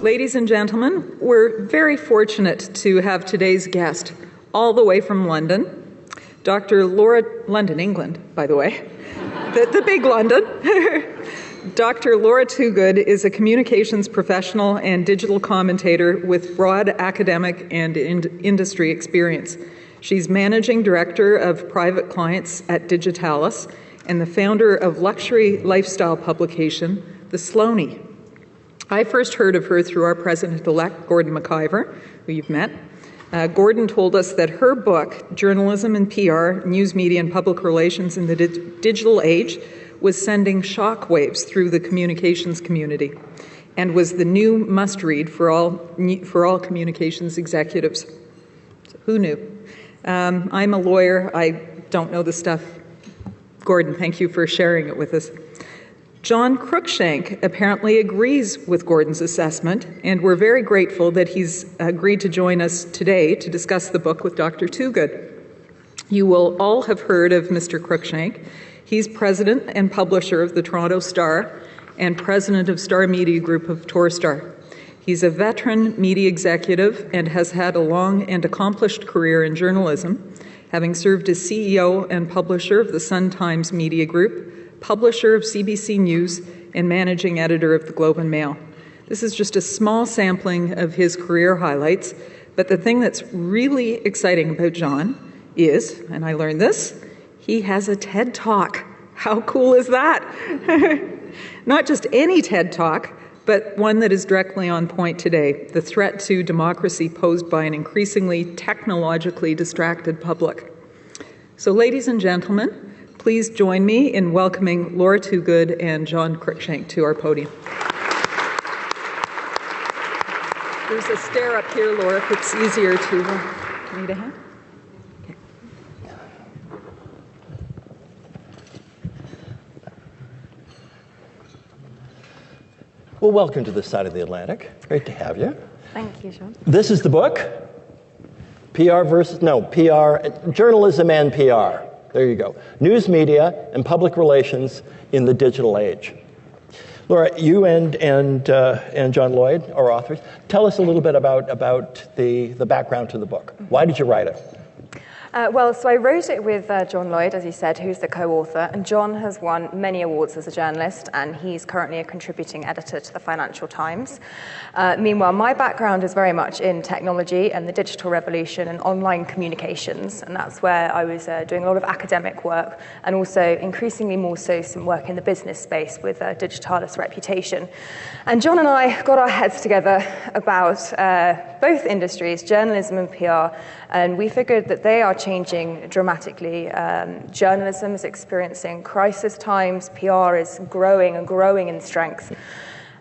Ladies and gentlemen, we're very fortunate to have today's guest all the way from London, Dr. London, England, by the way, the big London. Dr. Laura Toogood is a communications professional and digital commentator with broad academic and industry experience. She's managing director of private clients at Digitalis and the founder of luxury lifestyle publication, The Sloaney. I first heard of her through our president-elect, Gordon McIver, who you've met. Gordon told us that her book, Journalism and PR, News Media and Public Relations in the Digital Age, was sending shockwaves through the communications community and was the new must-read for all communications executives. So who knew? I'm a lawyer. I don't know the stuff. Gordon, thank you for sharing it with us. John Cruickshank apparently agrees with Gordon's assessment, and we're very grateful that he's agreed to join us today to discuss the book with Dr. Toogood. You will all have heard of Mr. Cruickshank. He's president and publisher of the Toronto Star and president of Star Media Group of Torstar. He's a veteran media executive and has had a long and accomplished career in journalism, having served as CEO and publisher of the Sun-Times Media Group, publisher of CBC News, and managing editor of the Globe and Mail. This is just a small sampling of his career highlights, but the thing that's really exciting about John is, and I learned this, he has a TED Talk. How cool is that? Not just any TED Talk, but one that is directly on point today, the threat to democracy posed by an increasingly technologically distracted public. So, ladies and gentlemen, please join me in welcoming Laura Toogood and John Cruickshank to our podium. There's a stair up here, Laura, if it's easier to need a hand. Okay. Well, welcome to this side of the Atlantic. Great to have you. Thank you, John. This is the book, Journalism and PR. There you go. News media and public relations in the digital age. Laura, you and John Lloyd are authors. Tell us a little bit about the background to the book. Why did you write it? So I wrote it with John Lloyd, as you said, who's the co-author, and John has won many awards as a journalist, and he's currently a contributing editor to the Financial Times. Meanwhile, my background is very much in technology and the digital revolution and online communications, and that's where I was doing a lot of academic work, and also increasingly more so some work in the business space with Digitalis Reputation. And John and I got our heads together about both industries, journalism and PR, and we figured that they are changing dramatically. Journalism is experiencing crisis times, PR is growing and growing in strength.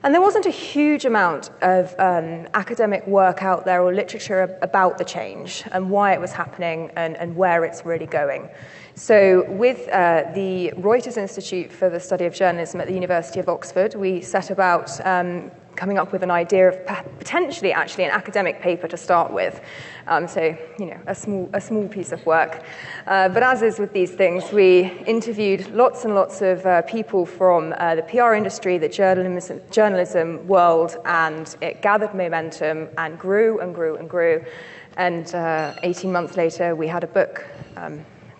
And there wasn't a huge amount of academic work out there or literature about the change and why it was happening and where it's really going. So with the Reuters Institute for the Study of Journalism at the University of Oxford, we set about coming up with an idea of potentially actually an academic paper to start with. So, a small piece of work. But as is with these things, we interviewed lots and lots of people from the PR industry, the journalism world, and it gathered momentum and grew and grew and grew. And 18 months later, we had a book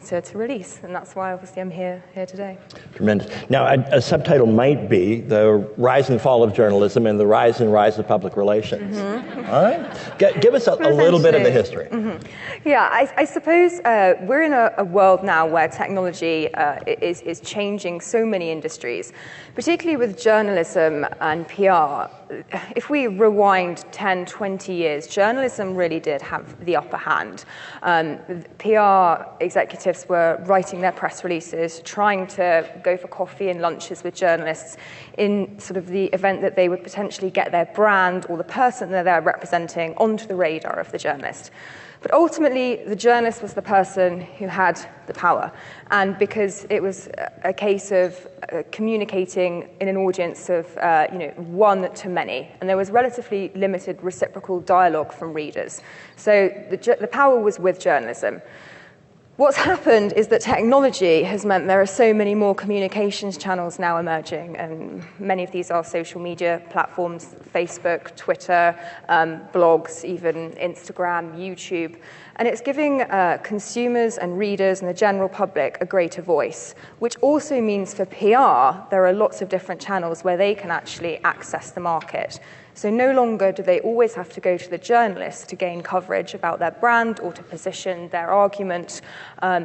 to release, and that's why obviously I'm here today. Tremendous. Now, a subtitle might be The Rise and Fall of Journalism and the Rise of Public Relations. Mm-hmm. All right? Give us a little bit of the history. Mm-hmm. Yeah, I suppose we're in a world now where technology is changing so many industries, particularly with journalism and PR. If we rewind 10, 20 years, journalism really did have the upper hand. PR executives were writing their press releases, trying to go for coffee and lunches with journalists in sort of the event that they would potentially get their brand or the person that they're representing onto the radar of the journalist. But ultimately, the journalist was the person who had the power. And because it was a case of communicating in an audience of, one to many, and there was relatively limited reciprocal dialogue from readers. So the power was with journalism. What's happened is that technology has meant there are so many more communications channels now emerging, and many of these are social media platforms, Facebook, Twitter, blogs, even Instagram, YouTube. And it's giving consumers and readers and the general public a greater voice, which also means for PR, there are lots of different channels where they can actually access the market. So no longer do they always have to go to the journalist to gain coverage about their brand or to position their argument.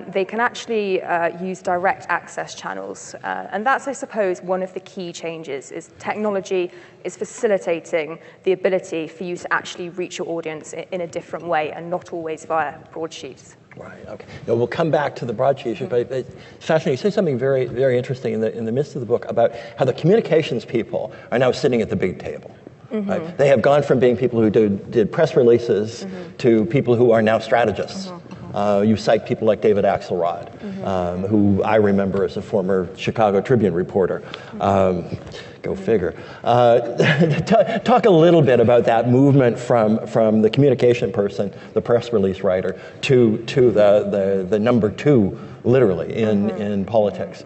They can actually use direct access channels. And that's, I suppose, one of the key changes is technology is facilitating the ability for you to actually reach your audience in a different way and not always via broadsheets. Right. Okay. Now, we'll come back to the broadsheet issue, but it's fascinating. You say something very, very interesting in the midst of the book about how the communications people are now sitting at the big table. Mm-hmm. Right? They have gone from being people who did press releases to people who are now strategists. You cite people like David Axelrod, who I remember as a former Chicago Tribune reporter. Go figure. Talk a little bit about that movement from the communication person, the press release writer, to the number two, literally, in politics.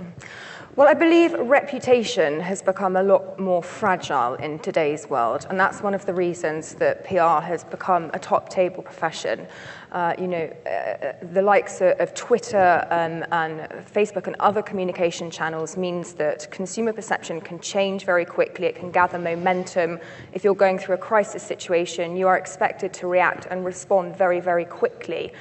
Well, I believe reputation has become a lot more fragile in today's world, and that's one of the reasons that PR has become a top-table profession. The likes of Twitter and Facebook and other communication channels means that consumer perception can change very quickly. It can gather momentum. If you're going through a crisis situation, you are expected to react and respond very, very quickly.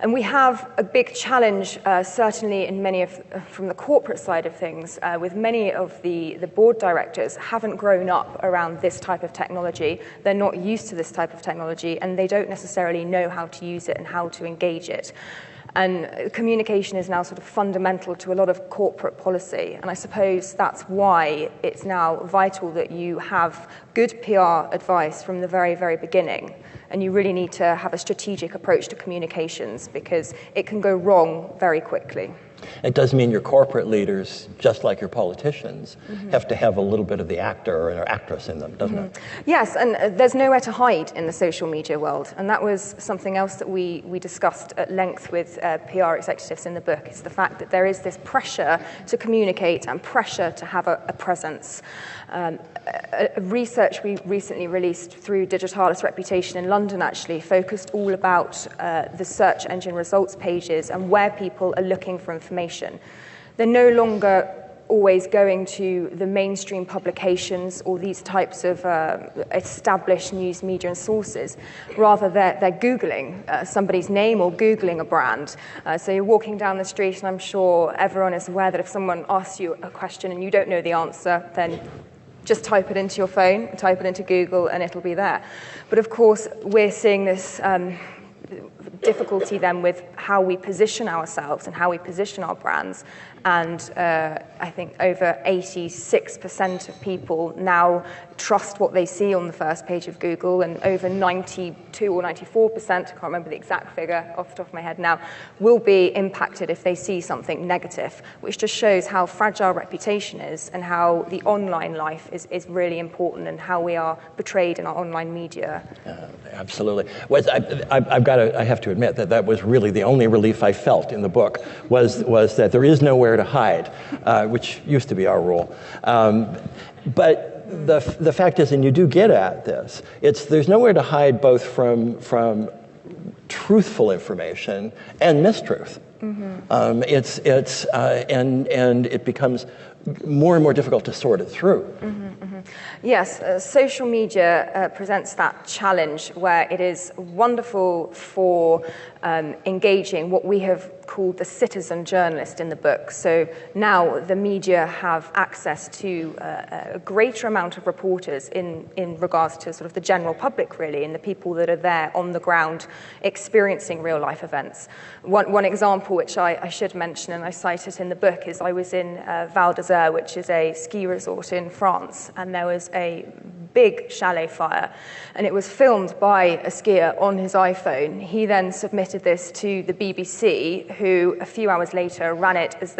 And we have a big challenge, certainly in from the corporate side of things, with many of the board directors haven't grown up around this type of technology. They're not used to this type of technology, and they don't necessarily know how to use it and how to engage it. And communication is now sort of fundamental to a lot of corporate policy. And I suppose that's why it's now vital that you have good PR advice from the very, very beginning. And you really need to have a strategic approach to communications because it can go wrong very quickly. It does mean your corporate leaders, just like your politicians, have to have a little bit of the actor or actress in them, doesn't it? Yes, and there's nowhere to hide in the social media world. And that was something else that we discussed at length with PR executives in the book, is the fact that there is this pressure to communicate and pressure to have a presence. Research we recently released through Digitalis Reputation in London actually focused all about the search engine results pages and where people are looking for information. They're no longer always going to the mainstream publications or these types of established news media and sources. Rather, they're Googling somebody's name or Googling a brand. So you're walking down the street, and I'm sure everyone is aware that if someone asks you a question and you don't know the answer, then just type it into your phone, type it into Google, and it'll be there. But of course, we're seeing this difficulty then with how we position ourselves and how we position our brands. And I think over 86% of people now trust what they see on the first page of Google, and over 92 or 94%, I can't remember the exact figure off the top of my head now, will be impacted if they see something negative, which just shows how fragile reputation is and how the online life is really important and how we are portrayed in our online media. Absolutely. I have to admit that was really the only relief I felt in the book was that there is nowhere to hide, which used to be our rule. But the fact is, and you do get at this, there's nowhere to hide both from truthful information and mistruth. And it becomes more and more difficult to sort it through. Yes, social media presents that challenge where it is wonderful for engaging what we have called the citizen journalist in the book. So now the media have access to a greater amount of reporters in regards to sort of the general public, really, and the people that are there on the ground experiencing real life events. One example which I should mention, and I cite it in the book, is I was in Val d'Isère, which is a ski resort in France, and there was a big chalet fire, and it was filmed by a skier on his iPhone. He then submitted this to the BBC, who a few hours later ran it as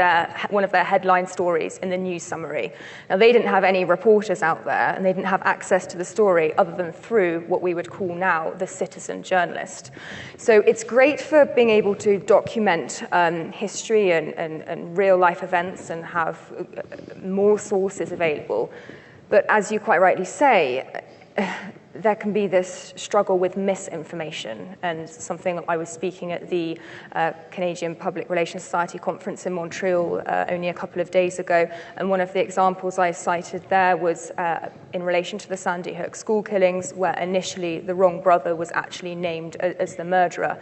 one of their headline stories in the news summary. Now, they didn't have any reporters out there, and they didn't have access to the story other than through what we would call now the citizen journalist. So it's great for being able to document history and real-life events and have more sources available. But as you quite rightly say, there can be this struggle with misinformation, and something I was speaking at the Canadian Public Relations Society conference in Montreal only a couple of days ago, and one of the examples I cited there was in relation to the Sandy Hook school killings, where initially the wrong brother was actually named as the murderer.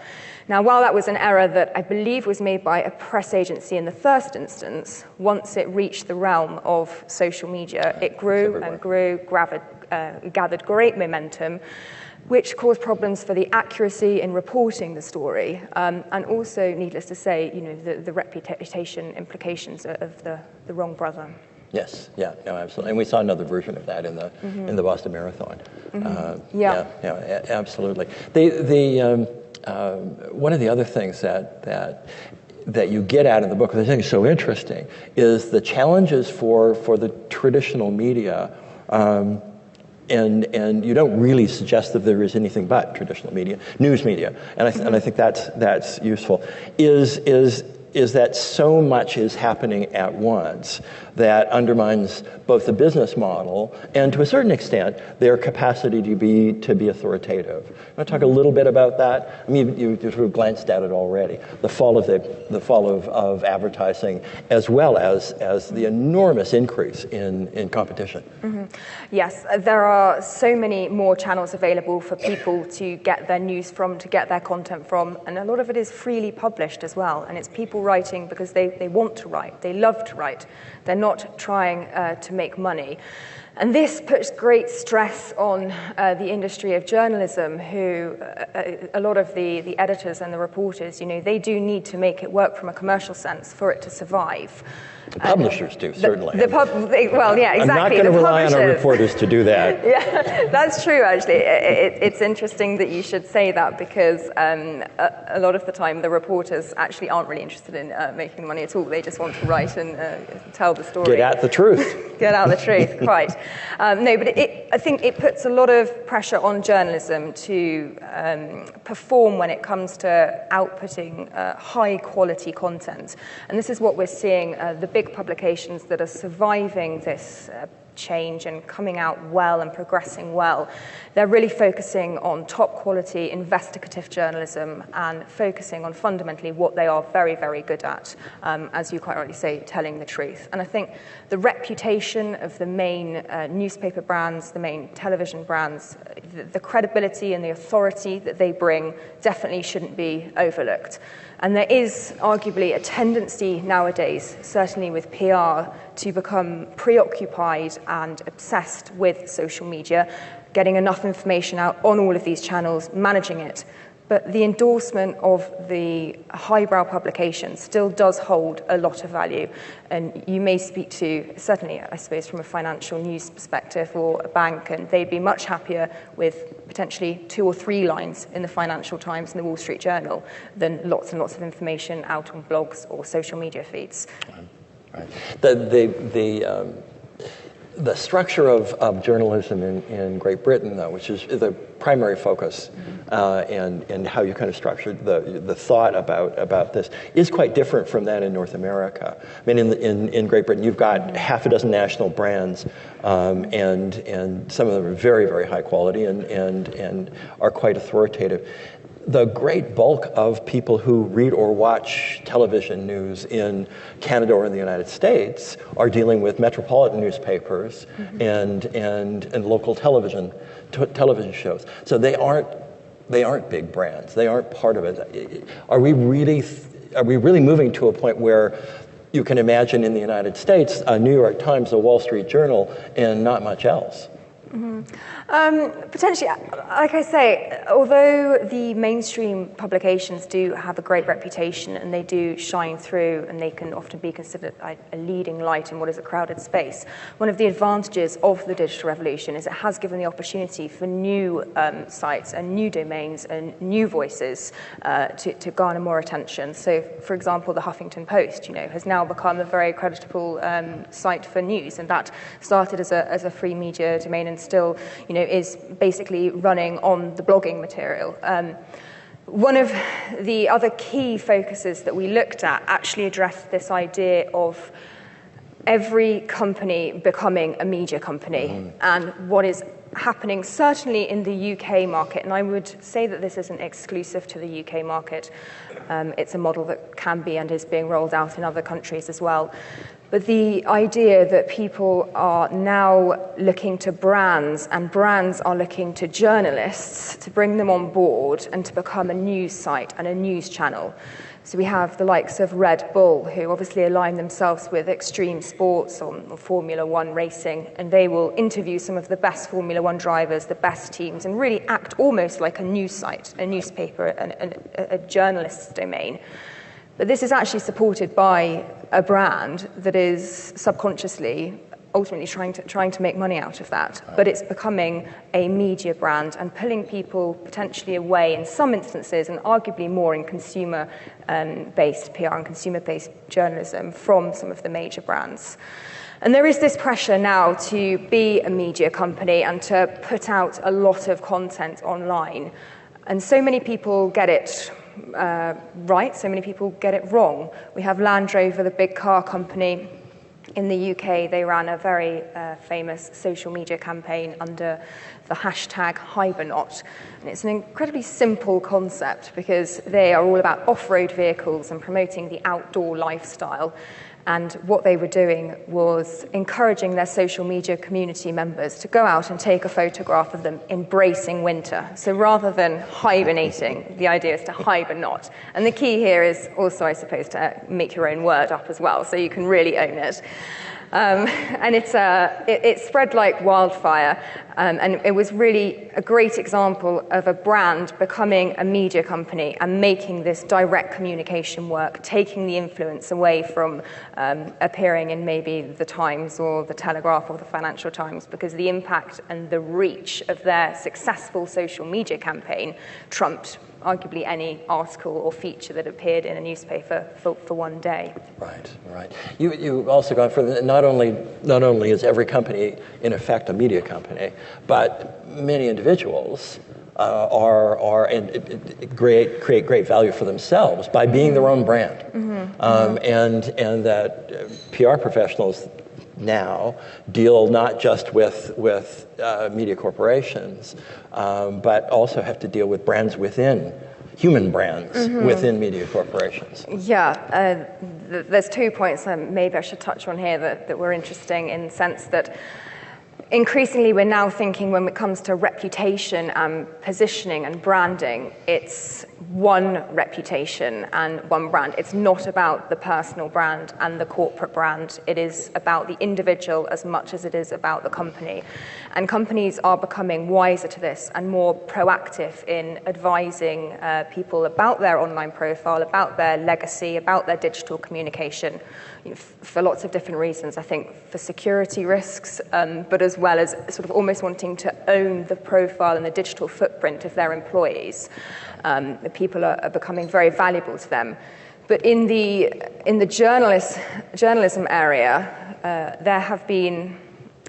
Now, while that was an error that I believe was made by a press agency in the first instance, once it reached the realm of social media, it grew and grew, gathered great momentum, which caused problems for the accuracy in reporting the story, and also, needless to say, the reputation implications of the wrong brother. Yes, yeah, no, absolutely, and we saw another version of that in the Boston Marathon. Yeah, absolutely. One of the other things that you get out of the book, which I think is so interesting, is the challenges for the traditional media. And you don't really suggest that there is anything but traditional media, news media, and I think that's useful. Is that so much is happening at once that undermines both the business model and, to a certain extent, their capacity to be authoritative. You want to talk a little bit about that? I mean, you sort of glanced at it already. The fall of advertising, as well as the enormous increase in competition. Mm-hmm. Yes, there are so many more channels available for people to get their news from, to get their content from, and a lot of it is freely published as well. And it's people writing because they want to write, they love to write. They're not trying to make money. And this puts great stress on the industry of journalism, who a lot of the editors and the reporters, they do need to make it work from a commercial sense for it to survive. The publishers do, certainly. Well, yeah, exactly. I'm not going to rely on our reporters to do that. Yeah, that's true, actually. It's interesting that you should say that, because a lot of the time the reporters actually aren't really interested in making money at all. They just want to write and tell the story. Get at the truth. Get out the truth, quite. No, but I think it puts a lot of pressure on journalism to perform when it comes to outputting high-quality content. And this is what we're seeing, the big publications that are surviving this change and coming out well and progressing well. They're really focusing on top-quality investigative journalism and focusing on fundamentally what they are very, very good at, as you quite rightly say, telling the truth. And I think the reputation of the main newspaper brands, the main television brands, the credibility and the authority that they bring definitely shouldn't be overlooked. And there is arguably a tendency nowadays, certainly with PR, to become preoccupied and obsessed with social media, getting enough information out on all of these channels, managing it. But the endorsement of the highbrow publication still does hold a lot of value. And you may speak to, certainly, I suppose, from a financial news perspective or a bank, and they'd be much happier with potentially 2 or 3 lines in the Financial Times and the Wall Street Journal than lots and lots of information out on blogs or social media feeds. Right. The structure of journalism in Great Britain, though, which is the primary focus, and how you kind of structured the thought about this, is quite different from that in North America. I mean, in Great Britain, you've got half a dozen national brands, and some of them are very, very high quality and are quite authoritative. The great bulk of people who read or watch television news in Canada or in the United States are dealing with metropolitan newspapers and local television shows. So they aren't big brands. They aren't part of it. Are we really moving to a point where you can imagine in the United States a New York Times, a Wall Street Journal, and not much else? Potentially, like I say, although the mainstream publications do have a great reputation and they do shine through and they can often be considered a leading light in what is a crowded space, one of the advantages of the digital revolution is it has given the opportunity for new sites and new domains and new voices to garner more attention. So, for example, the Huffington Post, has now become a very creditable site for news, and that started as a free media domain and still, is basically running on the blogging material. One of the other key focuses that we looked at actually addressed this idea of every company becoming a media company, and what is happening certainly in the UK market, and I would say that this isn't exclusive to the UK market. It's a model that can be and is being rolled out in other countries as well. But the idea that people are now looking to brands and brands are looking to journalists to bring them on board and to become a news site and a news channel. So we have the likes of Red Bull, who obviously align themselves with extreme sports or Formula One racing, and they will interview some of the best Formula One drivers, the best teams, and really act almost like a news site, a newspaper, a journalist's domain. But this is actually supported by a brand that is subconsciously ultimately trying to make money out of that. But it's becoming a media brand and pulling people potentially away in some instances, and arguably more in consumer-based PR and consumer-based journalism from some of the major brands. And there is this pressure now to be a media company and to put out a lot of content online. And so many people get it right, so many people get it wrong. We have Land Rover, the big car company in the UK. They ran a very famous social media campaign under the hashtag Hibernaut. And it's an incredibly simple concept because they are all about off-road vehicles and promoting the outdoor lifestyle. And what they were doing was encouraging their social media community members to go out and take a photograph of them embracing winter. So rather than hibernating, the idea is to hibernate. And the key here is also, I suppose, to make your own word up as well, so you can really own it. And it spread like wildfire, and it was really a great example of a brand becoming a media company and making this direct communication work, taking the influence away from appearing in maybe the Times or the Telegraph or the Financial Times, because the impact and the reach of their successful social media campaign trumped arguably any article or feature that appeared in a newspaper for one day. Right. You've also gone further. Not only is every company in effect a media company, but many individuals create great value for themselves by being their own brand, and that PR professionals now deal not just with media corporations, but also have to deal with brands within, human brands within media corporations. Yeah, there's 2 points maybe I should touch on here that were interesting, in the sense that increasingly we're now thinking, when it comes to reputation and positioning and branding, it's one reputation and one brand. It's not about the personal brand and the corporate brand. It is about the individual as much as it is about the company. And companies are becoming wiser to this and more proactive in advising people about their online profile, about their legacy, about their digital communication, for lots of different reasons. I think for security risks, but as well as sort of almost wanting to own the profile and the digital footprint of their employees. The people are becoming very valuable to them. But in the journalism area, there have been,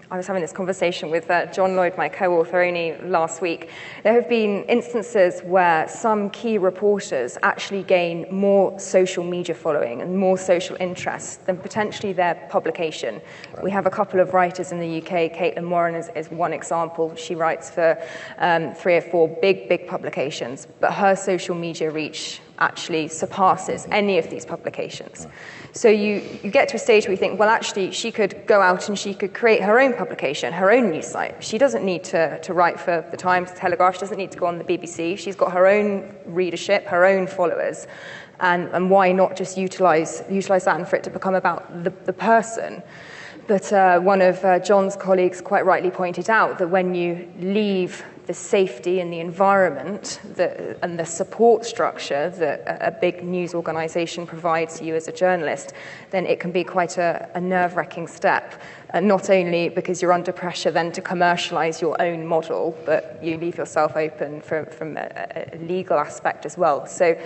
I was having this conversation with John Lloyd, my co-author, only last week. There have been instances where some key reporters actually gain more social media following and more social interest than potentially their publication. Right. We have a couple of writers in the UK. Caitlin Moran is one example. She writes for 3 or 4 big publications, but her social media reach actually surpasses any of these publications. So you get to a stage where you think, well, actually, she could go out and she could create her own publication, her own news site. She doesn't need to write for the Times, the Telegraph. She doesn't need to go on the BBC. She's got her own readership, her own followers. And why not just utilize that and for it to become about the person? But one of John's colleagues quite rightly pointed out that when you leave the safety and the environment and the support structure that a big news organization provides you as a journalist, then it can be quite a nerve-wracking step. Not only because you're under pressure then to commercialize your own model, but you leave yourself open from a legal aspect as well. So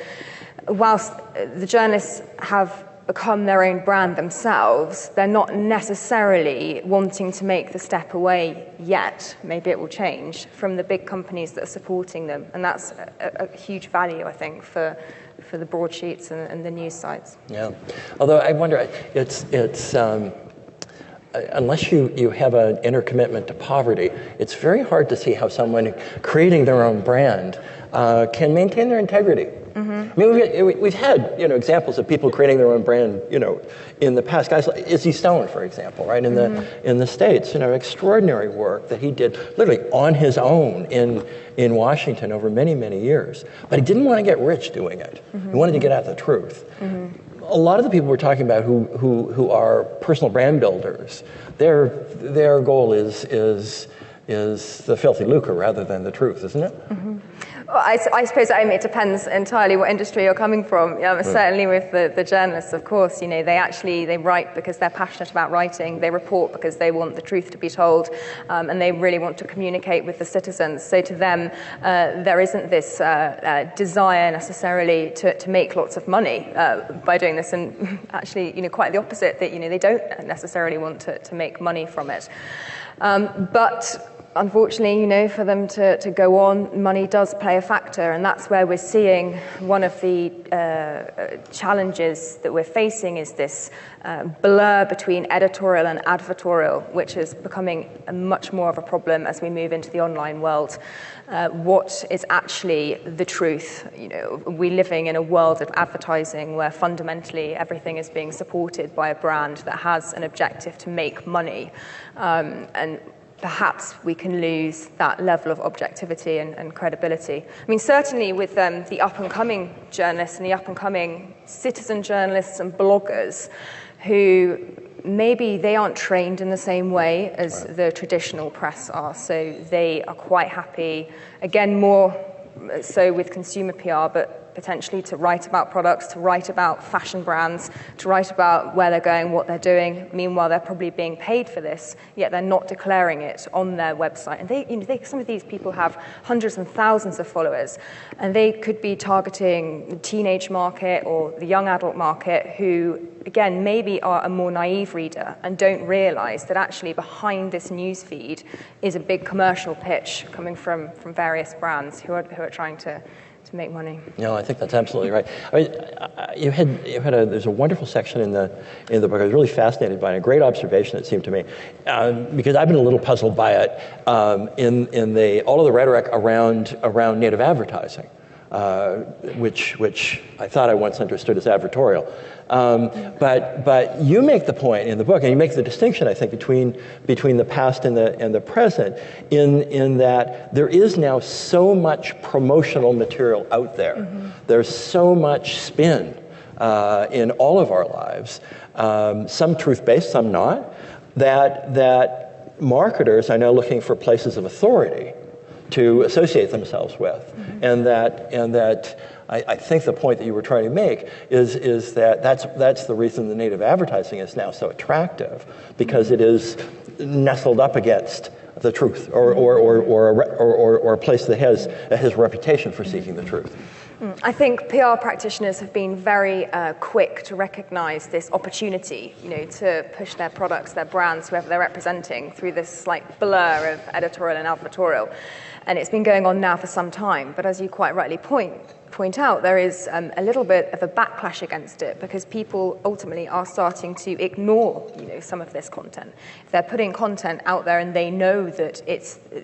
whilst the journalists have become their own brand themselves, they're not necessarily wanting to make the step away yet, maybe it will change, from the big companies that are supporting them. And that's a huge value, I think, for the broadsheets and the news sites. Yeah, although I wonder, it's unless you have an inner commitment to poverty, it's very hard to see how someone creating their own brand can maintain their integrity. I mean, we've had examples of people creating their own brand, in the past. Guys like Izzy Stone, for example, right in the States, extraordinary work that he did literally on his own in Washington over many, many years. But he didn't want to get rich doing it. He wanted to get at the truth. A lot of the people we're talking about who are personal brand builders, their goal is the filthy lucre rather than the truth, isn't it? Well, I suppose it depends entirely what industry you're coming from. Certainly with the journalists, of course, they write because they're passionate about writing. They report because they want the truth to be told, and they really want to communicate with the citizens. So to them, there isn't this desire necessarily to make lots of money by doing this, and actually, quite the opposite. That they don't necessarily want to make money from it, but unfortunately, for them to go on, money does play a factor, and that's where we're seeing one of the challenges that we're facing is this blur between editorial and advertorial, which is becoming much more of a problem as we move into the online world. What is actually the truth? We're living in a world of advertising where fundamentally everything is being supported by a brand that has an objective to make money, and perhaps we can lose that level of objectivity and credibility. I mean, certainly with the up-and-coming journalists and the up-and-coming citizen journalists and bloggers who maybe they aren't trained in the same way as the traditional press are, so they are quite happy, again, more so with consumer PR, but potentially to write about products, to write about fashion brands, to write about where they're going, what they're doing. Meanwhile, they're probably being paid for this, yet they're not declaring it on their website. And some of these people have hundreds and thousands of followers, and they could be targeting the teenage market or the young adult market who, again, maybe are a more naive reader and don't realize that actually behind this news feed is a big commercial pitch coming from various brands who are trying to make money. No, I think that's absolutely right. I mean, there's a wonderful section in the book. I was really fascinated by it, a great observation, it seemed to me, because I've been a little puzzled by it in all of the rhetoric around native advertising, which I thought I once understood as advertorial. But you make the point in the book, and you make the distinction, I think, between the past and the present, in that there is now so much promotional material out there. There's so much spin in all of our lives, some truth-based, some not, that marketers are now looking for places of authority to associate themselves with, and that I think the point that you were trying to make is that that's the reason the native advertising is now so attractive, because it is nestled up against the truth, or a place that has a reputation for seeking the truth. I think PR practitioners have been very quick to recognize this opportunity, to push their products, their brands, whoever they're representing, through this blur of editorial and advertorial. And it's been going on now for some time. But as you quite rightly point out, there is a little bit of a backlash against it, because people ultimately are starting to ignore, some of this content. If they're putting content out there and they know that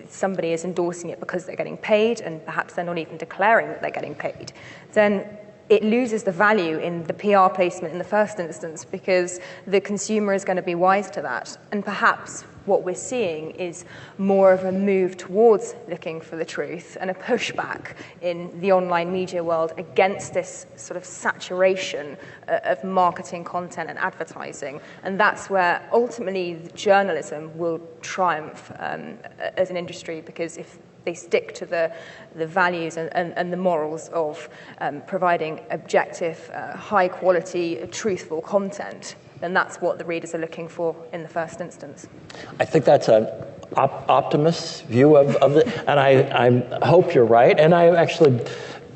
somebody is endorsing it because they're getting paid, and perhaps they're not even declaring that they're getting paid, then it loses the value in the PR placement in the first instance, because the consumer is going to be wise to that. And perhaps what we're seeing is more of a move towards looking for the truth and a pushback in the online media world against this sort of saturation of marketing content and advertising. And that's where ultimately journalism will triumph as an industry, because if they stick to the values and the morals of providing objective, high-quality, truthful content, then that's what the readers are looking for in the first instance. I think that's an optimist view of it, and I hope you're right. And I actually,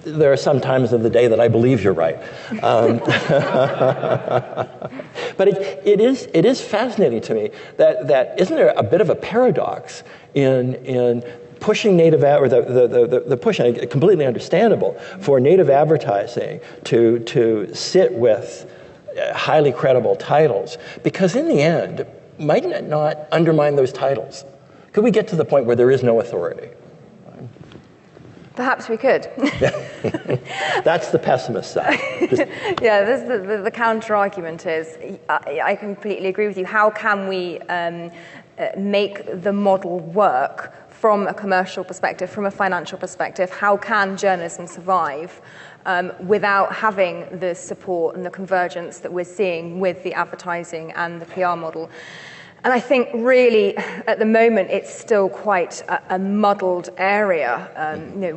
there are some times of the day that I believe you're right. But it is fascinating to me that isn't there a bit of a paradox in pushing native or the push, and completely understandable, for native advertising to sit with highly credible titles, because in the end, mightn't it not undermine those titles? Could we get to the point where there is no authority? Perhaps we could. That's the pessimist side. Yeah, the counter-argument is, I completely agree with you. How can we make the model work from a commercial perspective, from a financial perspective? How can journalism survive without having the support and the convergence that we're seeing with the advertising and the PR model? And I think really at the moment it's still quite a muddled area.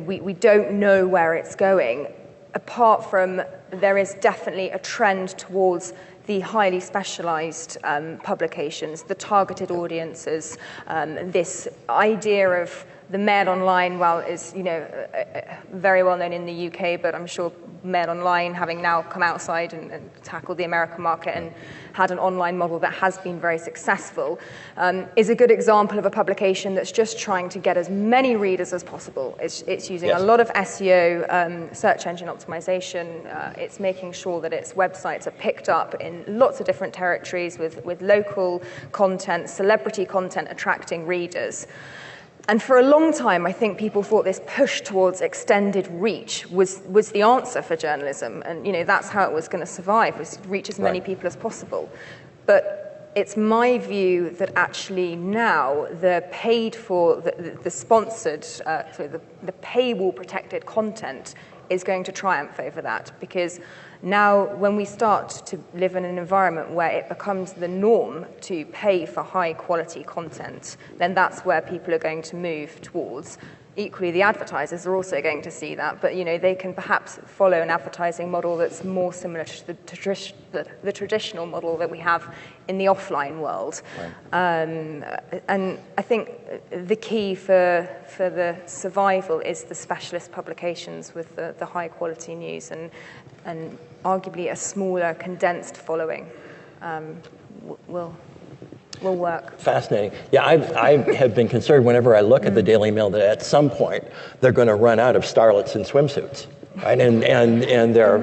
We don't know where it's going, apart from there is definitely a trend towards the highly specialized publications, the targeted audiences, this idea of the Mail Online, is very well known in the UK, but I'm sure Mail Online, having now come outside and tackled the American market and had an online model that has been very successful, is a good example of a publication that's just trying to get as many readers as possible. It's using a lot of SEO, search engine optimization. It's making sure that its websites are picked up in lots of different territories with local content, celebrity content attracting readers. And for a long time, I think people thought this push towards extended reach was the answer for journalism. And, that's how it was going to survive, was to reach as many people as possible. But it's my view that actually now the paid for, the sponsored, the paywall protected content is going to triumph over that, because now when we start to live in an environment where it becomes the norm to pay for high quality content, then that's where people are going to move towards. Equally, the advertisers are also going to see that, but they can perhaps follow an advertising model that's more similar to the traditional model that we have in the offline world. Right. And I think the key for the survival is the specialist publications with the high quality news, and arguably a smaller, condensed following will work. Fascinating. Yeah, I have been concerned whenever I look at the Daily Mail that at some point they're going to run out of starlets in swimsuits, right? And their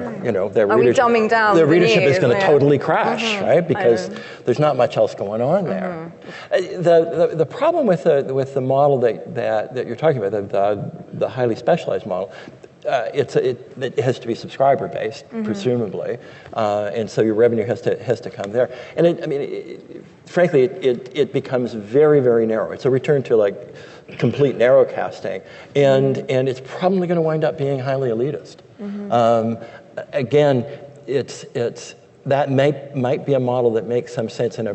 readership is going to totally crash, right? Because there's not much else going on there. The problem with the model that you're talking about, the highly specialized model, it has to be subscriber based, presumably, and so your revenue has to come there. And frankly, it becomes very, very narrow. It's a return to complete narrowcasting, and it's probably going to wind up being highly elitist. Again, that might be a model that makes some sense in a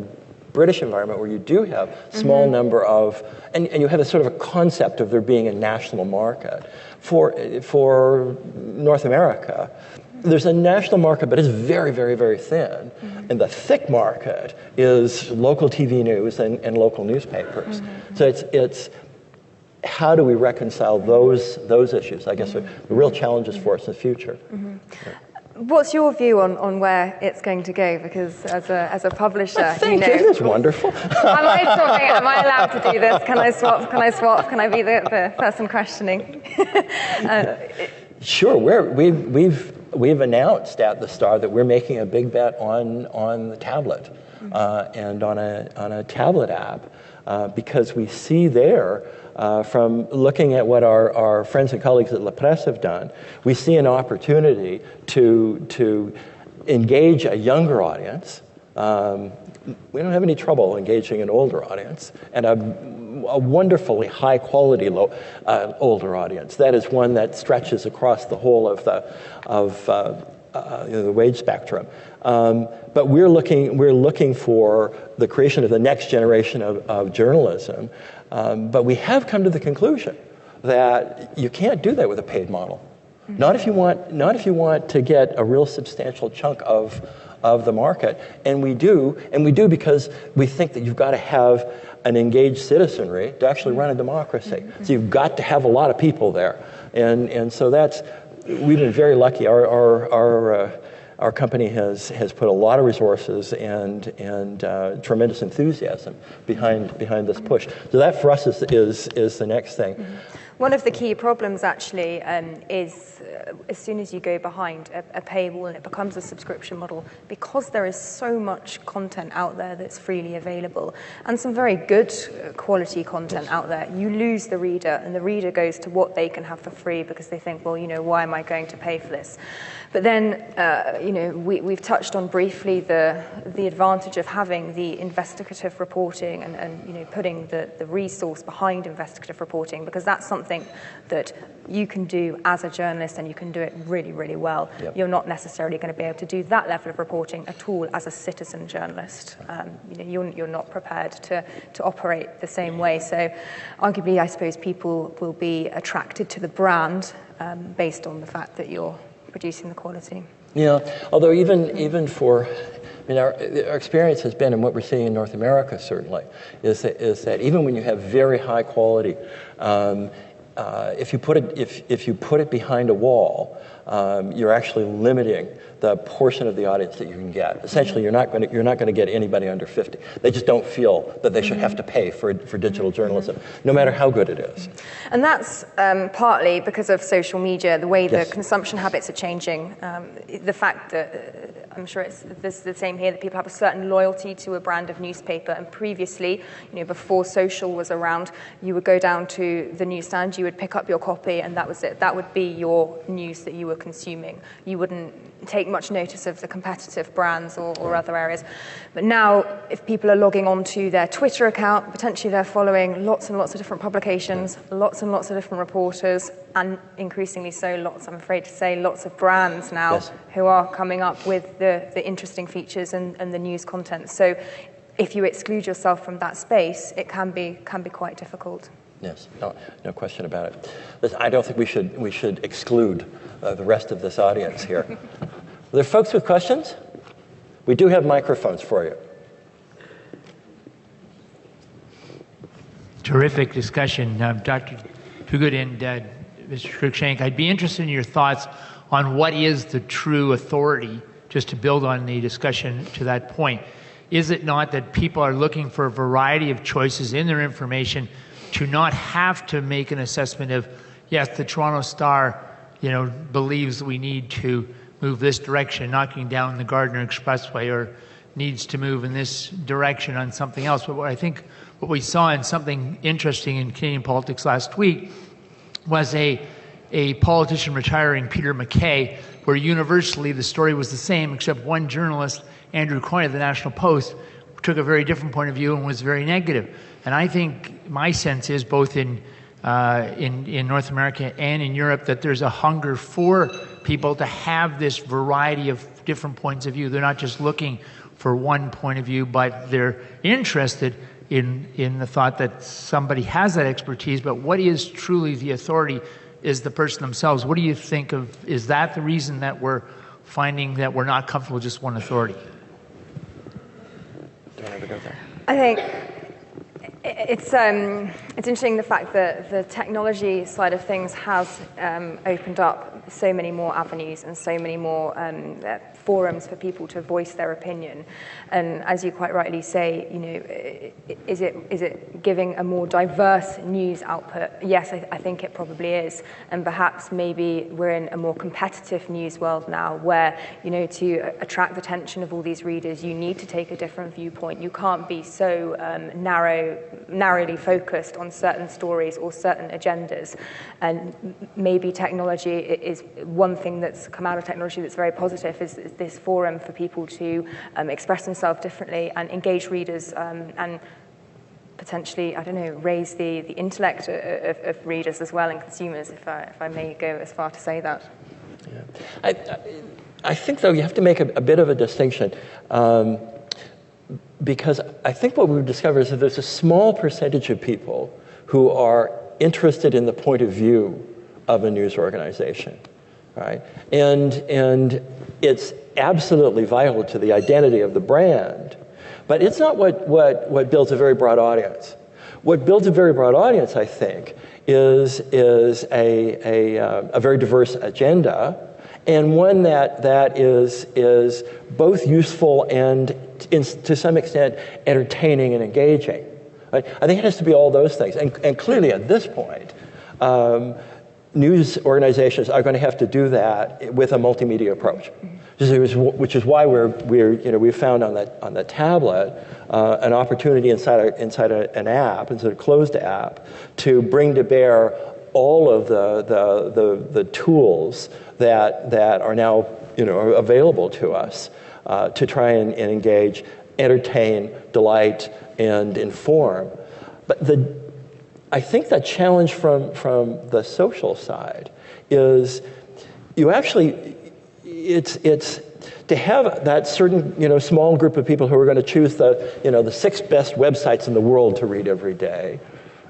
British environment where you do have small number of, and you have a sort of a concept of there being a national market. For North America, there's a national market, but it's very, very, very thin. And the thick market is local TV news and local newspapers. So it's how do we reconcile those issues? I guess the real challenges for us in the future. What's your view on where it's going to go? Because as a publisher, Isn't this wonderful? Am I allowed to do this? Can I swap? Can I be the person questioning? Sure. We've announced at the Star that we're making a big bet on the tablet. and on a tablet app, because we see there, from looking at what our friends and colleagues at La Presse have done, we see an opportunity to engage a younger audience. We don't have any trouble engaging an older audience, and a wonderfully high-quality older audience. That is one that stretches across the whole of the wage spectrum. But we're looking for the creation of the next generation of journalism. But we have come to the conclusion that you can't do that with a paid model. Not if you want to get a real substantial chunk of the market. And we do because we think that you've got to have an engaged citizenry to actually run a democracy. So you've got to have a lot of people there. And so we've been very lucky. Our company has put a lot of resources and tremendous enthusiasm behind this push. So that for us is the next thing. One of the key problems actually is as soon as you go behind a paywall and it becomes a subscription model, because there is so much content out there that's freely available and some very good quality content out there, you lose the reader, and the reader goes to what they can have for free because they think, well, why am I going to pay for this? But then, we've touched on briefly the advantage of having the investigative reporting and putting the resource behind investigative reporting, because that's something that you can do as a journalist and you can do it really, really well. Yep. You're not necessarily going to be able to do that level of reporting at all as a citizen journalist. You're not prepared to operate the same way. So arguably, I suppose people will be attracted to the brand based on the fact that you're producing the quality. Yeah, although even for, our experience has been, and what we're seeing in North America certainly, is that even when you have very high quality, if you put it behind a wall, you're actually limiting the portion of the audience that you can get. Essentially, you're not going to get anybody under 50. They just don't feel that they should have to pay for digital journalism, no matter how good it is. And that's partly because of social media, the way Yes. the consumption habits are changing. The fact that I'm sure it's the same here, that people have a certain loyalty to a brand of newspaper. And previously, before social was around, you would go down to the newsstand, you would pick up your copy, and that was it. That would be your news that you were consuming. You wouldn't take much notice of the competitive brands or other areas. But now, if people are logging onto their Twitter account, potentially they're following lots and lots of different publications, lots and lots of different reporters, and increasingly so, I'm afraid to say, lots of brands now Yes. who are coming up with the interesting features and the news content. So if you exclude yourself from that space, it can be quite difficult. Yes, no question about it. Listen, I don't think we should exclude the rest of this audience here. Are there folks with questions? We do have microphones for you. Terrific discussion, Dr. Toogood and Mr. Cruickshank. I'd be interested in your thoughts on what is the true authority, just to build on the discussion to that point. Is it not that people are looking for a variety of choices in their information to not have to make an assessment of, yes, the Toronto Star, believes we need to move this direction, knocking down the Gardiner Expressway, or needs to move in this direction on something else. But what we saw in something interesting in Canadian politics last week was a politician retiring, Peter MacKay, where universally the story was the same, except one journalist, Andrew Coyne of the National Post, took a very different point of view and was very negative. And I think my sense is, both in North America and in Europe, that there's a hunger for people to have this variety of different points of view. They're not just looking for one point of view, but they're interested in the thought that somebody has that expertise. But what is truly the authority is the person themselves. What do you think of, is that the reason that we're finding that we're not comfortable with just one authority? Do you want to go there? I think It's interesting the fact that the technology side of things has opened up so many more avenues and so many more forums for people to voice their opinion. And as you quite rightly say, is it giving a more diverse news output? Yes, I think it probably is. And perhaps maybe we're in a more competitive news world now where, to attract the attention of all these readers, you need to take a different viewpoint. You can't be so narrowly focused on certain stories or certain agendas. And maybe technology is one thing that's come out of technology that's very positive is this forum for people to express themselves differently and engage readers and potentially, raise the intellect of readers as well and consumers, if I may go as far to say that. Yeah. I think, though, you have to make a bit of a distinction because I think what we've discovered is that there's a small percentage of people who are interested in the point of view of a news organization, right? And it's absolutely vital to the identity of the brand, but it's not what builds a very broad audience. What builds a very broad audience, I think, is a very diverse agenda, and one that is both useful and, to some extent, entertaining and engaging. Right? I think it has to be all those things, and clearly at this point, news organizations are going to have to do that with a multimedia approach, which is why we've found on the tablet an opportunity inside an app, inside a closed app, to bring to bear all of the tools that are now available to us to try and engage, entertain, delight, and inform. But I think the challenge from the social side is it's to have that certain small group of people who are going to choose the 6 best websites in the world to read every day.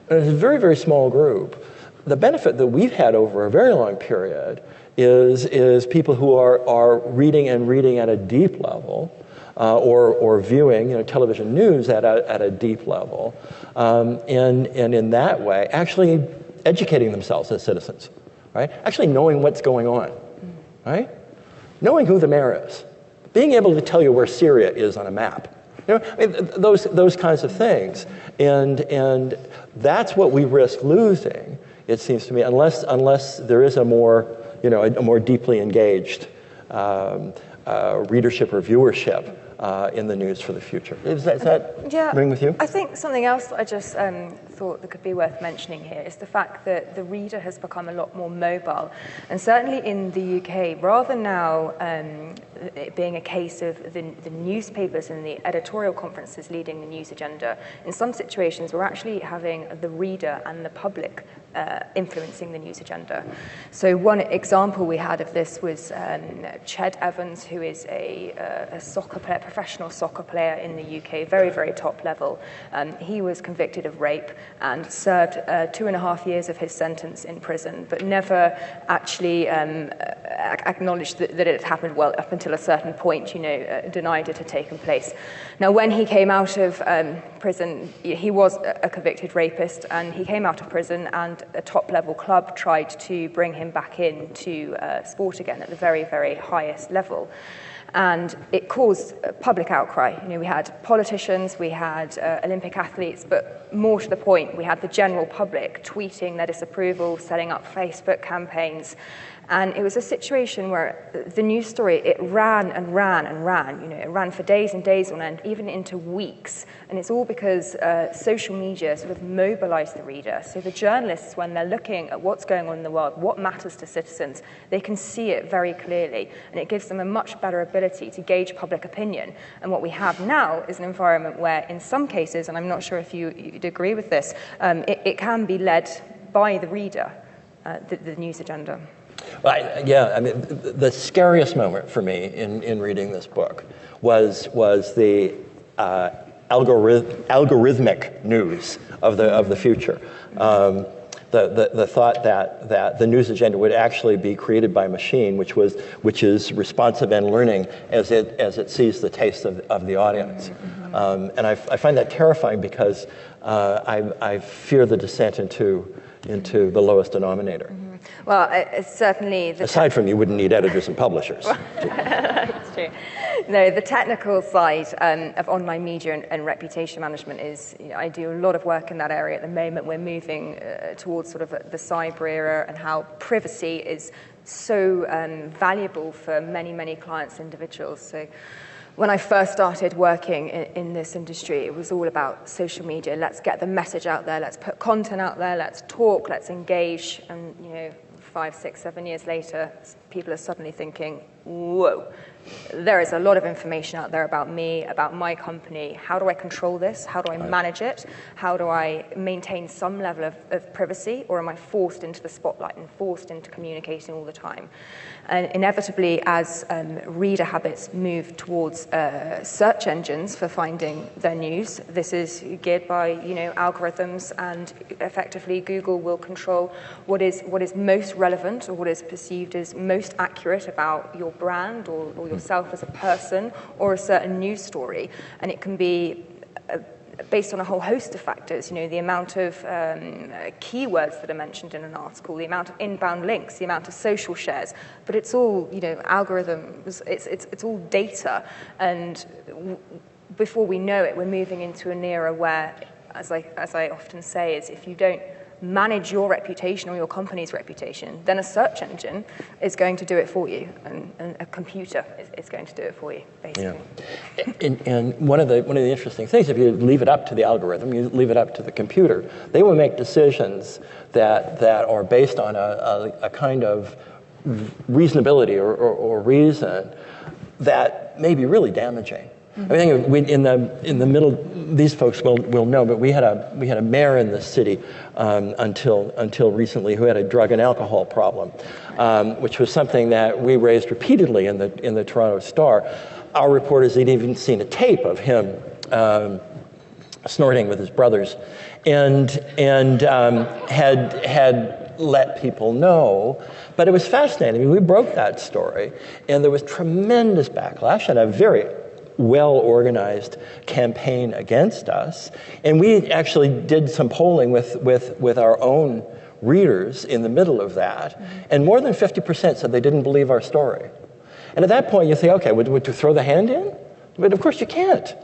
And it's a very, very small group. The benefit that we've had over a very long period is people who are reading at a deep level, or viewing television news at a deep level, and in that way actually educating themselves as citizens, right? Actually knowing what's going on, right? Knowing who the mayor is, being able to tell you where Syria is on a map, those kinds of things, and that's what we risk losing, it seems to me, unless there is a more deeply engaged readership or viewership in the news for the future. Does that ring with you? I think something else that I just thought that could be worth mentioning here is the fact that the reader has become a lot more mobile. And certainly in the UK, rather now it being a case of the newspapers and the editorial conferences leading the news agenda, in some situations we're actually having the reader and the public influencing the news agenda. So one example we had of this was Ched Evans, who is a soccer player, professional soccer player in the UK, very, very top level. He was convicted of rape and served 2.5 years of his sentence in prison, but never actually acknowledged that it had happened, well, up until a certain point, denied it had taken place. Now, when he came out of prison, he was a convicted rapist, and he came out of prison, and a top-level club tried to bring him back into sport again at the very, very highest level. And it caused public outcry. We had politicians, we had Olympic athletes, but more to the point, we had the general public tweeting their disapproval, setting up Facebook campaigns. And it was a situation where the news story, it ran and ran and ran. It ran for days and days on end, even into weeks. And it's all because social media sort of mobilized the reader. So the journalists, when they're looking at what's going on in the world, what matters to citizens, they can see it very clearly. And it gives them a much better ability to gauge public opinion. And what we have now is an environment where, in some cases, and I'm not sure if you'd agree with this, it can be led by the reader, the news agenda. Well, the scariest moment for me in reading this book was the algorithmic news of the future. the thought that the news agenda would actually be created by machine, which is responsive and learning as it sees the taste of the audience. And I find that terrifying because I fear the descent into the lowest denominator. Well, certainly... Aside from you wouldn't need editors and publishers. That's true. No, the technical side of online media and reputation management is, I do a lot of work in that area at the moment. We're moving towards sort of the cyber era and how privacy is so valuable for many, many clients, individuals. So when I first started working in this industry, it was all about social media. Let's get the message out there. Let's put content out there. Let's talk. Let's engage. And 5, 6, 7 years later, people are suddenly thinking, whoa, there is a lot of information out there about me, about my company. How do I control this? How do I manage it? How do I maintain some level of privacy? Or am I forced into the spotlight and forced into communicating all the time? And inevitably, as reader habits move towards search engines for finding their news, this is geared by algorithms, and effectively Google will control what is most relevant or what is perceived as most accurate about your brand or yourself as a person or a certain news story. And it can be based on a whole host of factors, the amount of keywords that are mentioned in an article, the amount of inbound links, the amount of social shares, but it's all, algorithms, it's all data, and before we know it, we're moving into an era where, as I often say, is if you don't manage your reputation or your company's reputation, then a search engine is going to do it for you, and a computer is going to do it for you, basically. Yeah. And one of the interesting things, if you leave it up to the algorithm, you leave it up to the computer, they will make decisions that are based on a kind of reasonability or reason that may be really damaging. I think in the middle, these folks will know, but we had a mayor in the city until recently who had a drug and alcohol problem, which was something that we raised repeatedly in the Toronto Star. Our reporters had even seen a tape of him snorting with his brothers, and had let people know. But it was fascinating. I mean, we broke that story, and there was tremendous backlash and a very well-organized campaign against us. And we actually did some polling with our own readers in the middle of that, and more than 50% said they didn't believe our story. And at that point, you think, okay, would you throw the hand in? But of course you can't.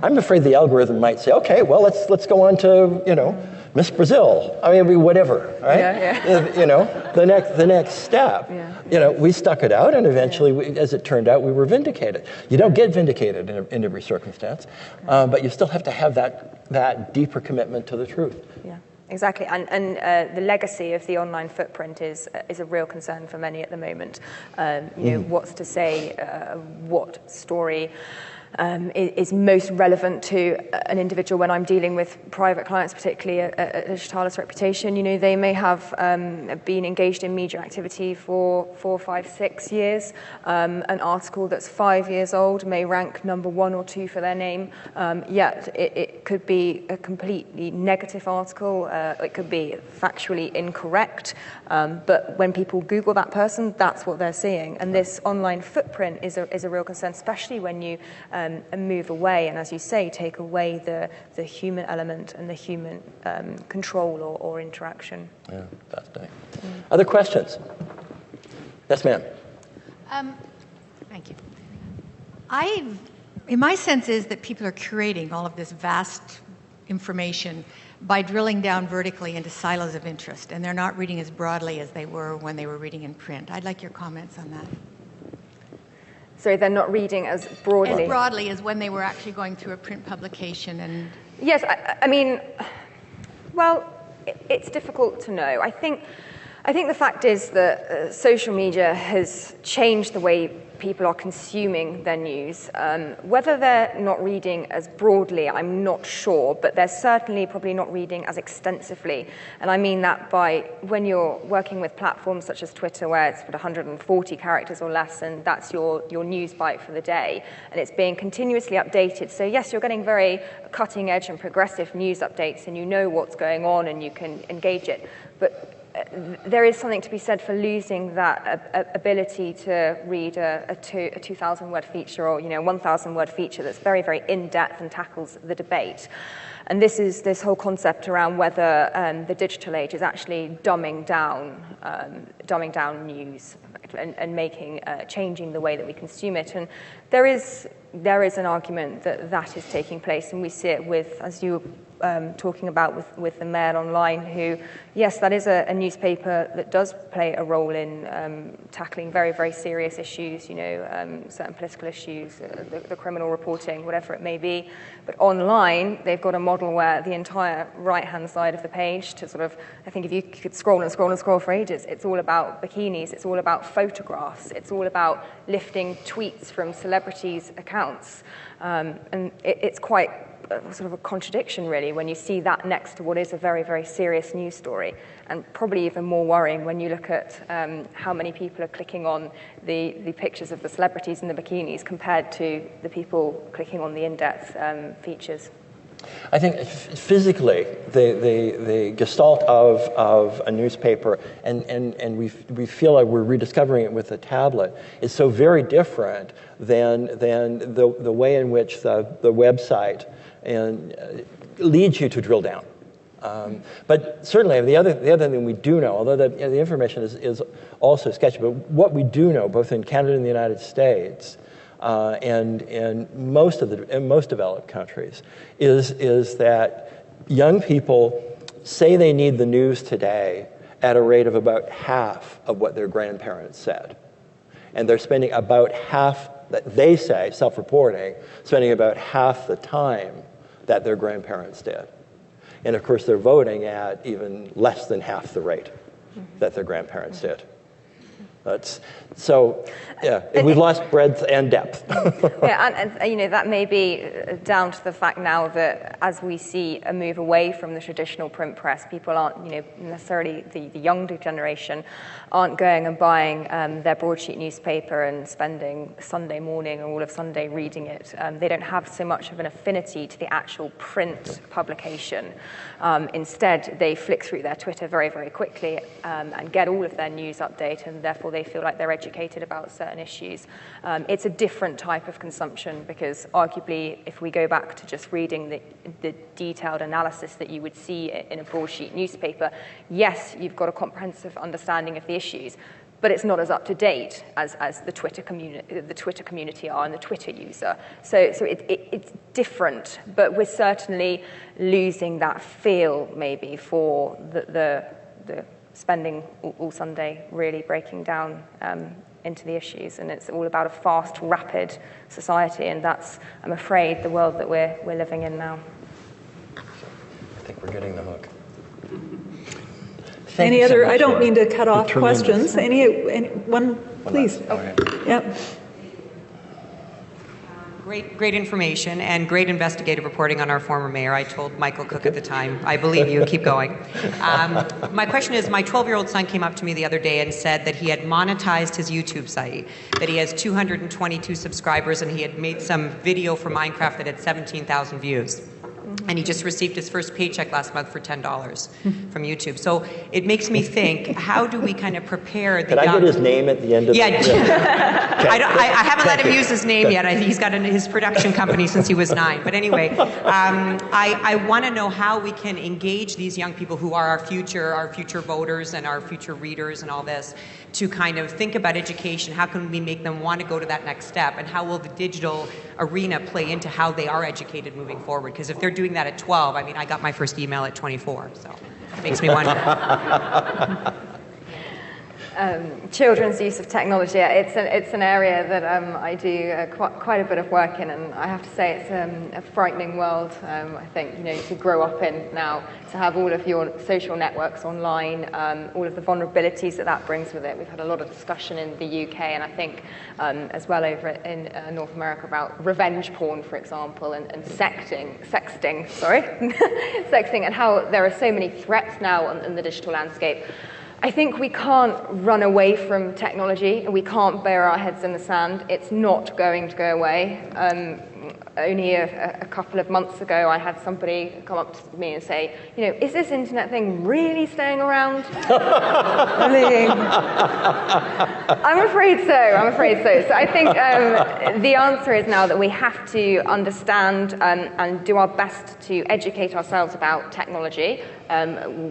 I'm afraid the algorithm might say, okay, well, let's go on to, Miss Brazil. I mean, whatever, right? Yeah. The next step. Yeah. We stuck it out, and eventually, as it turned out, we were vindicated. You don't get vindicated in every circumstance, but you still have to have that deeper commitment to the truth. Yeah. Exactly, and the legacy of the online footprint is a real concern for many at the moment. What's to say what story is most relevant to an individual when I'm dealing with private clients, particularly a digitalis reputation. They may have been engaged in media activity for 4, 5, 6 years. An article that's 5 years old may rank number 1 or 2 for their name, yet it could be a completely negative article. It could be factually incorrect, but when people Google that person, that's what they're seeing. And this online footprint is a real concern, especially when you move away and, as you say, take away the human element and the human control or interaction. Yeah, fascinating. Other questions? Yes, ma'am. Thank you. My sense is that people are curating all of this vast information by drilling down vertically into silos of interest, and they're not reading as broadly as they were when they were reading in print. I'd like your comments on that. So they're not reading as broadly? As broadly as when they were actually going through a print publication. And yes, I mean, well, it's difficult to know. I think I think the fact is that social media has changed the way people are consuming their news. Whether they're not reading as broadly, I'm not sure, but they're certainly probably not reading as extensively. And I mean that by when you're working with platforms such as Twitter, where it's 140 characters or less, and that's your news bite for the day, and it's being continuously updated. So yes, you're getting very cutting edge and progressive news updates, and you know what's going on, and you can engage it. But there is something to be said for losing that ability to read a 2,000-word feature or 1,000-word feature that's very, very in-depth and tackles the debate. And this is this whole concept around whether the digital age is actually dumbing down news and changing the way that we consume it. And there is an argument that is taking place, and we see it with, as you talking about with the Mail Online, who, yes, that is a newspaper that does play a role in tackling very, very serious issues, certain political issues, the criminal reporting, whatever it may be. But online, they've got a model where the entire right-hand side of the page, I think if you could scroll and scroll and scroll for ages, it's all about bikinis, it's all about photographs, it's all about lifting tweets from celebrities' accounts. And it's quite sort of a contradiction, really, when you see that next to what is a very, very serious news story. And probably even more worrying when you look at how many people are clicking on the pictures of the celebrities in the bikinis compared to the people clicking on the in-depth features. I think physically, the gestalt of a newspaper, and we feel like we're rediscovering it with a tablet, is so very different than the way in which the website leads you to drill down. But certainly, the other thing we do know, although the information is also sketchy, but what we do know, both in Canada and the United States, and in most developed countries, is that young people say they need the news today at a rate of about half of what their grandparents said. And they're spending about half, that they say, self-reporting, spending about half the time that their grandparents did. And of course, they're voting at even less than half the rate that their grandparents did. We've lost breadth and depth. and that may be down to the fact now that as we see a move away from the traditional print press, people aren't, necessarily the younger generation aren't going and buying their broadsheet newspaper and spending Sunday morning or all of Sunday reading it. They don't have so much of an affinity to the actual print publication. Instead, they flick through their Twitter very, very quickly and get all of their news update, and therefore they feel like they're educated about certain issues. It's a different type of consumption because arguably, if we go back to just reading the detailed analysis that you would see in a broadsheet newspaper, yes, you've got a comprehensive understanding of the issues, but it's not as up to date as the Twitter community are and the Twitter user. So it's different, but we're certainly losing that feel maybe for the spending all Sunday really breaking down into the issues, and it's all about a fast, rapid society, and that's, I'm afraid, the world that we're living in now. I think we're getting the hook. Any other? I don't mean to cut off questions. One, please. Yep. Great information and great investigative reporting on our former mayor. I told Michael Cook at the time, I believe you, keep going. My question is, my 12-year-old son came up to me the other day and said that he had monetized his YouTube site, that he has 222 subscribers, and he had made some video for Minecraft that had 17,000 views. And he just received his first paycheck last month for $10 from YouTube. So it makes me think, how do we kind of prepare the Could I get his name at the end of the okay. I haven't let him use his name yet. He's got his production company since he was 9. But anyway, I want to know how we can engage these young people who are our future voters and our future readers and all this, to kind of think about education. How can we make them want to go to that next step? And how will the digital arena play into how they are educated moving forward? Because if they're doing that at 12, I mean, I got my first email at 24, so it makes me wonder. children's use of technology. It's an area that I do quite a bit of work in, and I have to say it's a frightening world. I think, to grow up in now, to have all of your social networks online, all of the vulnerabilities that brings with it. We've had a lot of discussion in the UK, and I think as well over in North America about revenge porn, for example, and sexting, and how there are so many threats now in the digital landscape. I think we can't run away from technology. We can't bury our heads in the sand. It's not going to go away. Only a couple of months ago, I had somebody come up to me and say, is this internet thing really staying around? I'm afraid so. So I think the answer is now that we have to understand and do our best to educate ourselves about technology.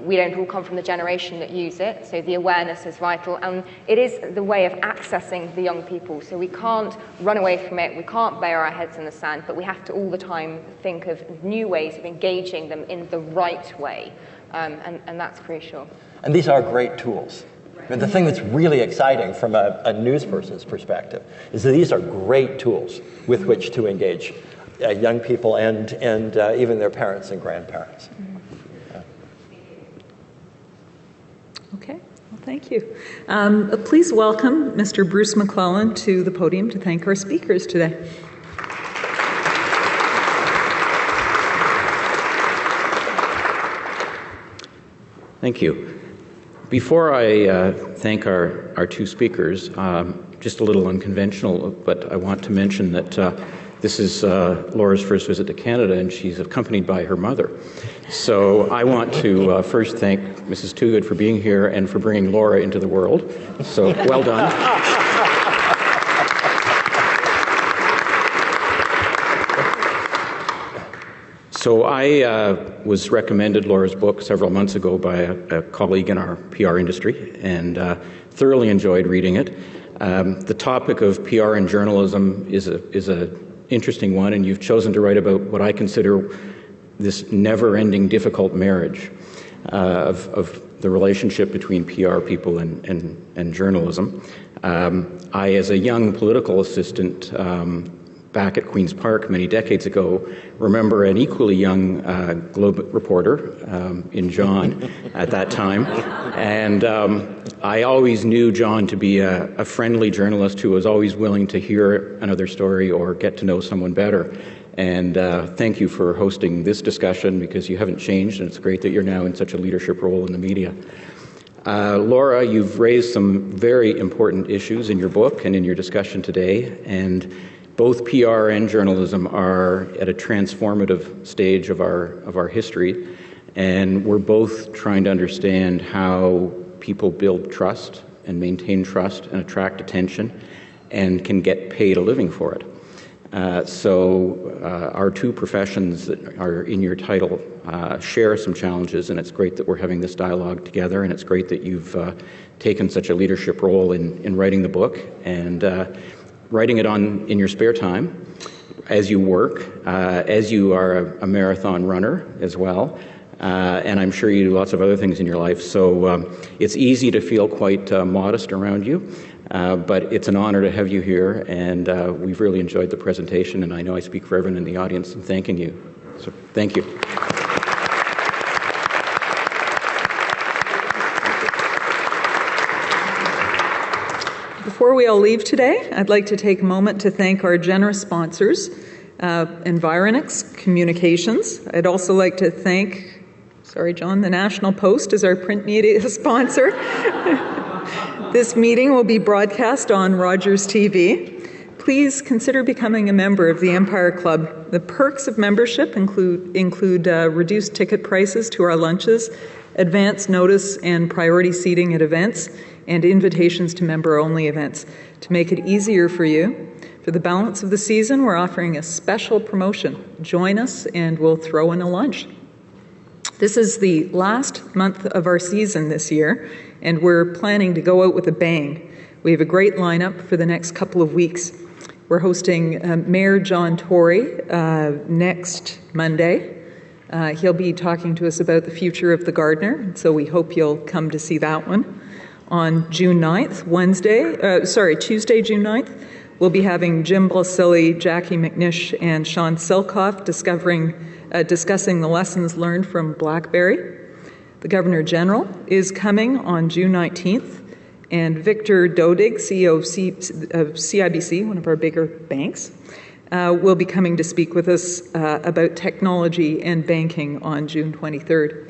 We don't all come from the generation that use it, so the awareness is vital, and it is the way of accessing the young people. So we can't run away from it, we can't bury our heads in the sand, but we have to all the time think of new ways of engaging them in the right way, and that's crucial. And these are great tools. But the thing that's really exciting from a news person's perspective is that these are great tools with which to engage young people and even their parents and grandparents. Okay, well, thank you. Please welcome Mr. Bruce McLellan to the podium to thank our speakers today. Thank you. Before I thank our two speakers, just a little unconventional, but I want to mention that this is Laura's first visit to Canada, and she's accompanied by her mother. So I want to first thank Mrs. Toogood for being here and for bringing Laura into the world. So well done. So I was recommended Laura's book several months ago by a colleague in our PR industry, and thoroughly enjoyed reading it. The topic of PR and journalism is a interesting one, and you've chosen to write about what I consider this never-ending difficult marriage of the relationship between PR people and journalism. I, as a young political assistant back at Queen's Park many decades ago, remember an equally young Globe reporter in John at that time. And I always knew John to be a friendly journalist who was always willing to hear another story or get to know someone better. And thank you for hosting this discussion, because you haven't changed, and it's great that you're now in such a leadership role in the media. Laura, you've raised some very important issues in your book and in your discussion today, and both PR and journalism are at a transformative stage of our history, and we're both trying to understand how people build trust and maintain trust and attract attention and can get paid a living for it. So our two professions that are in your title share some challenges, and it's great that we're having this dialogue together, and it's great that you've taken such a leadership role in writing the book and writing it in your spare time as you work, as you are a marathon runner as well, and I'm sure you do lots of other things in your life. So it's easy to feel quite modest around you. But it's an honor to have you here, and we've really enjoyed the presentation, and I know I speak for everyone in the audience in thanking you. So thank you. Before we all leave today, I'd like to take a moment to thank our generous sponsors, Environix Communications. I'd also like to thank, the National Post is our print media sponsor. This meeting will be broadcast on Rogers TV. Please consider becoming a member of the Empire Club. The perks of membership include reduced ticket prices to our lunches, advance notice and priority seating at events, and invitations to member-only events. To make it easier for you, for the balance of the season, we're offering a special promotion. Join us and we'll throw in a lunch. This is the last month of our season this year, and we're planning to go out with a bang. We have a great lineup for the next couple of weeks. We're hosting Mayor John Tory next Monday. He'll be talking to us about the future of the gardener, so we hope you'll come to see that one. On June 9th, Tuesday, June 9th, we'll be having Jim Balsillie, Jackie McNish, and Sean Silkoff discussing the lessons learned from BlackBerry. The Governor General is coming on June 19th, and Victor Dodig, CEO of CIBC, one of our bigger banks, will be coming to speak with us about technology and banking on June 23rd.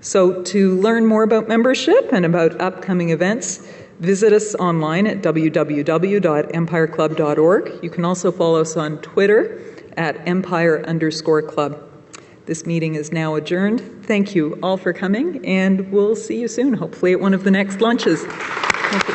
So to learn more about membership and about upcoming events, visit us online at www.empireclub.org. You can also follow us on Twitter at empire_club. This meeting is now adjourned. Thank you all for coming, and we'll see you soon, hopefully at one of the next lunches. Thank you.